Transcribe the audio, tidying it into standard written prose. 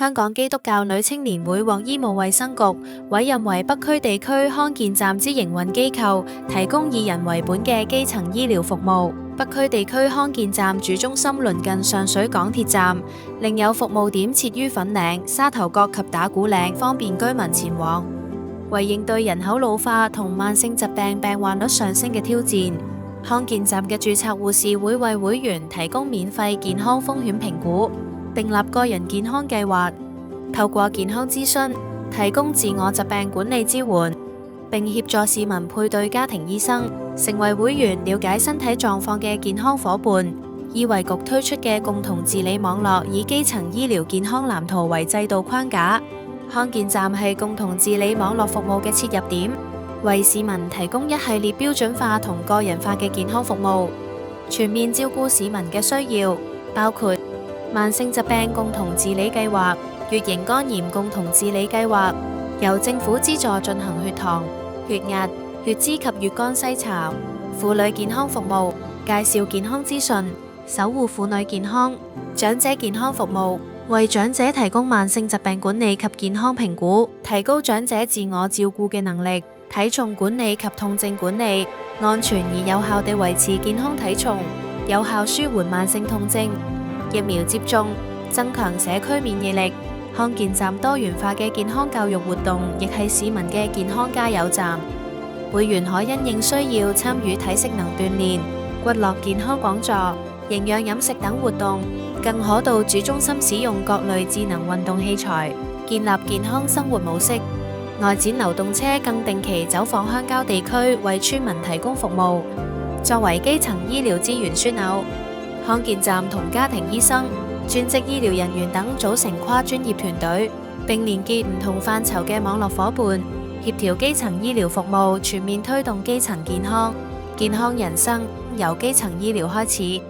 香港基督教女青年會獲醫務衛生局委任為北區地區康健站之營運機構，提供以人為本嘅基層醫療服務。北區地區康健站主中心鄰近上水港鐵站，另有服務點設於粉嶺、沙頭角及打鼓嶺，方便居民前往。為應對人口老化同慢性疾病病患率上升嘅挑戰，康健站嘅註冊護士會為會員提供免費健康風險評估，訂立個人健康計劃，透過健康諮詢提供自我疾病管理支援，並協助市民配對家庭醫生，成為會員了解身體狀況嘅健康夥伴。醫衛局推出嘅共同治理網絡，以基層醫療健康藍圖為制度框架，康健站係共同治理網絡服務嘅切入點，為市民提供一系列標準化同個人化嘅健康服務，全面照顧市民嘅需要，包括慢性疾病共同治理計劃、乙型肝炎共同治理計劃，由政府資助進行血糖、血壓、血脂及乙肝篩查；婦女健康服務，介紹健康資訊，守護婦女健康；長者健康服務，為長者提供慢性疾病管理及健康評估，提高長者自我照顧嘅能力；體重管理及痛症管理，安全而有效地維持健康體重，有效舒緩慢性痛症；疫苗接種，增強社區免疫力。康健站多元化嘅健康教育活動，亦係市民嘅健康加油站。會員可因應需要參與體適能鍛煉、骨骼健康講座、營養飲食等活動，更可到主中心使用各類智能運動器材，建立健康生活模式。外展流動車更定期走訪鄉郊地區，為村民提供服務。作為基層醫療資源樞紐，康健站同家庭醫生、專職醫療人員等組成跨專業團隊，並連結唔同範疇嘅網絡夥伴，協調基層醫療服務，全面推動基層健康。健康人生由基層醫療開始。